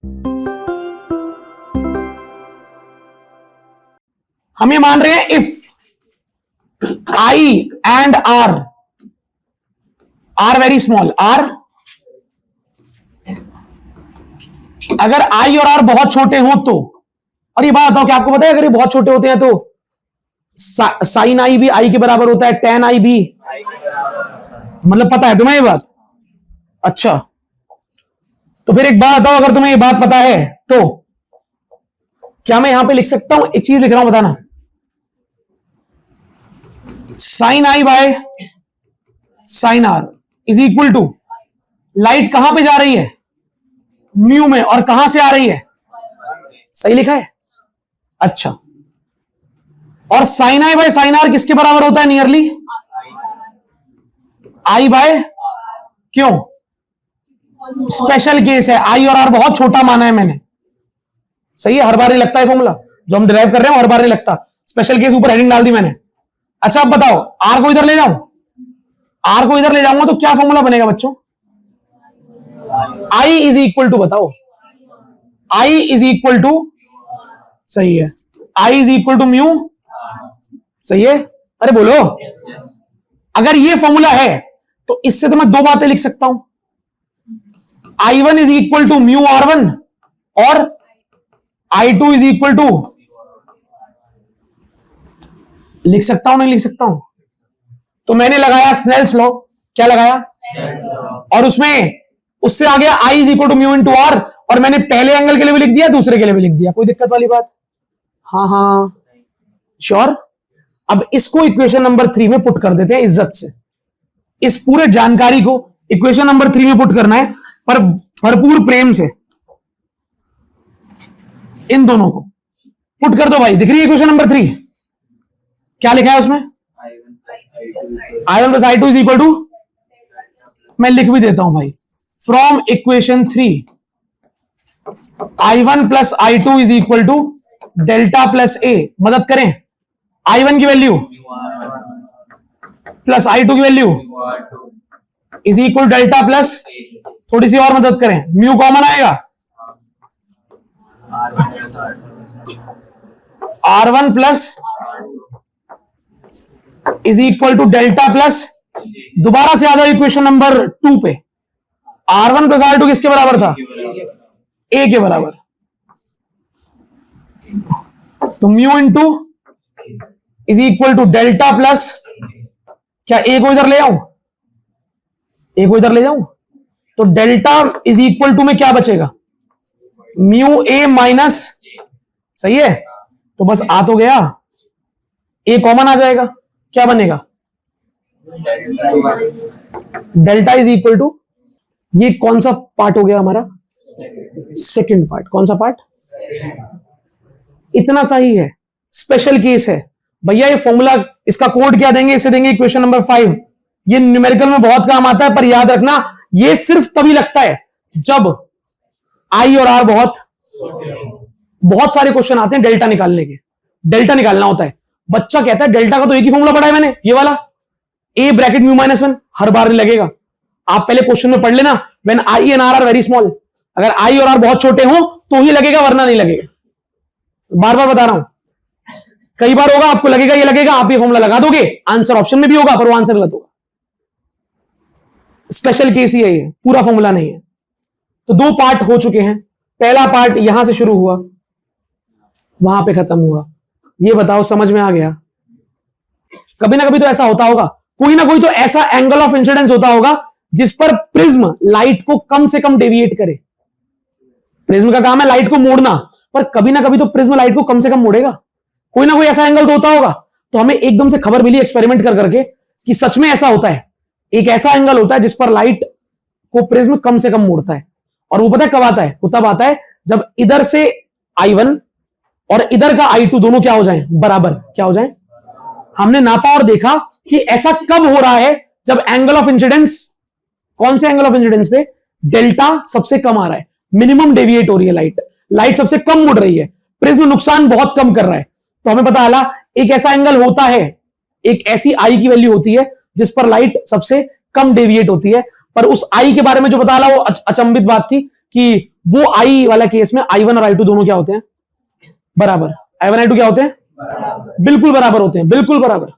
हम ये मान रहे हैं if I and R very small, R अगर I और R बहुत छोटे हो तो, और ये बात बताओ कि आपको पता है अगर ये बहुत छोटे होते हैं तो साइन I भी I के बराबर होता है, tan I भी, मतलब पता है तुम्हें ये बात? अच्छा, तो फिर एक बात बताओ, अगर तुम्हें ये बात पता है तो क्या मैं यहां पे लिख सकता हूं, एक चीज लिख रहा हूं बताना, sine I by sine R is equal to light कहां पे जा रही है, म्यू में, और कहां से आ रही है, सही लिखा है? अच्छा, और sine I by sine R किसके बराबर होता है नियरली, I बाय, क्यों? स्पेशल केस है, I और R बहुत छोटा माना है मैंने, सही है? हर बार नहीं लगता है फॉर्मूला जो हम डिराइव कर रहे हैं, हर बार नहीं लगता, स्पेशल केस ऊपर हेडिंग डाल दी मैंने। अच्छा अब बताओ, R को इधर ले जाऊं, R को इधर ले जाऊंगा तो क्या फॉर्मूला बनेगा बच्चों? I इज इक्वल टू, बताओ, I इज इक्वल टू, सही है, I is equal to mu, सही है? अरे बोलो, अगर ये फॉर्मूला है तो इससे तो मैं दो बातें लिख सकता हूं, I1 is equal to mu R1 और I2 इज इक्वल टू, लिख सकता हूं नहीं लिख सकता हूं? तो मैंने लगाया स्नेल्स लॉ, क्या लगाया, और उसमें उससे आ गया I is equal to mu into R, और मैंने पहले एंगल के लिए भी लिख दिया, दूसरे के लिए भी लिख दिया, कोई दिक्कत वाली बात? हाँ हाँ श्योर। अब इसको इक्वेशन नंबर 3 में पुट कर देते हैं इज्जत से, इस पूरे जानकारी को इक्वेशन नंबर 3 में पुट करना है, पर भरपूर प्रेम से इन दोनों को पुट कर दो भाई। दिख रही है इक्वेशन नंबर 3? क्या लिखा है उसमें? I1 plus I2 is equal to, मैं लिख भी देता हूं भाई, from equation 3 I1 plus I2 is equal to delta plus A, मदद करें, I1 की वैल्यू प्लस I2 की value is equal delta plus, थोड़ी सी और मदद करें, म्यू कॉमन आएगा, R1 plus is equal to delta plus, दोबारा से आ जाओ इक्वेशन नंबर 2 पे, R1 प्लस R2 किसके बराबर था, ए के बराबर, तो mu into is equal to delta plus, क्या ए को इधर ले आऊं, ए को इधर ले जाऊं, तो डेल्टा इज इक्वल टू में क्या बचेगा, म्यू ए माइनस, सही है? तो बस आ तो गया, ए कॉमन आ जाएगा, क्या बनेगा, डेल्टा इज इक्वल टू, ये कौन सा पार्ट हो गया हमारा, सेकंड पार्ट, कौन सा पार्ट, इतना सही है, स्पेशल केस है भैया। ये फॉर्मूला, इसका कोड क्या देंगे, इसे देंगे इक्वेशन नंबर 5, ये न्यूमेरिकल में बहुत काम आता है, पर याद रखना ये सिर्फ तभी लगता है जब I और R बहुत सारे क्वेश्चन आते हैं डेल्टा निकालने के, डेल्टा निकालना होता है, बच्चा कहता है डेल्टा का तो एक ही फॉर्मूला पढ़ा है मैंने, ये वाला a ब्रैकेट म्यू माइनस 1, हर बार नहीं लगेगा, आप पहले क्वेश्चन में पढ़ लेना, when I and R are very small, अगर I और R बहुत छोटे हो तो ही लगेगा, वरना नहीं लगेगा, बार बार बता रहा हूं, कई बार होगा आपको लगेगा ये लगेगा, आप ये फॉर्मूला लगा दोगे, आंसर ऑप्शन में भी होगा पर वो आंसर गलत होगा, स्पेशल केस ही है ये, पूरा फॉर्मूला नहीं है। तो दो पार्ट हो चुके हैं, पहला पार्ट यहां से शुरू हुआ, वहां पे खत्म हुआ, ये बताओ समझ में आ गया? कभी ना कभी तो ऐसा होता होगा, कोई ना कोई तो ऐसा एंगल ऑफ इंसिडेंस होता होगा जिस पर प्रिज्म लाइट को कम से कम डेविएट करे, प्रिज्म का काम है लाइट को मोड़ना, पर कभी ना कभी तो प्रिज्म लाइट को कम से कम मोड़ेगा, कोई ना कोई ऐसा एंगल तो होता होगा। तो हमें एकदम से खबर मिली एक्सपेरिमेंट कर करके कि सच में ऐसा होता है, एक ऐसा एंगल होता है जिस पर लाइट को प्रिज्म कम से कम मोड़ता है, और वो पता है कब आता है, वो तब आता है जब इधर से I1 और इधर का I2 दोनों क्या हो जाएं, बराबर, क्या हो जाएं। हमने नापा और देखा कि ऐसा कब हो रहा है, जब एंगल ऑफ इंसिडेंस, कौन से एंगल ऑफ इंसिडेंस पे, डेल्टा सबसे कम आ रहा है, मिनिमम डेविएट हो रही है लाइट, लाइट सबसे कम मुड़ रही है, प्रिज्म नुकसान बहुत कम कर रहा है। तो हमें पता चला एक ऐसा एंगल होता है, एक ऐसी आई की वैल्यू होती है जिस पर लाइट सबसे कम डेविएट होती है, पर उस आई के बारे में जो बता रहा वो अचंभित बात थी कि वो आई वाला केस में I1 और I2 दोनों क्या होते हैं? बराबर। I1 I2 क्या होते हैं? बिल्कुल बराबर होते हैं, बिल्कुल बराबर।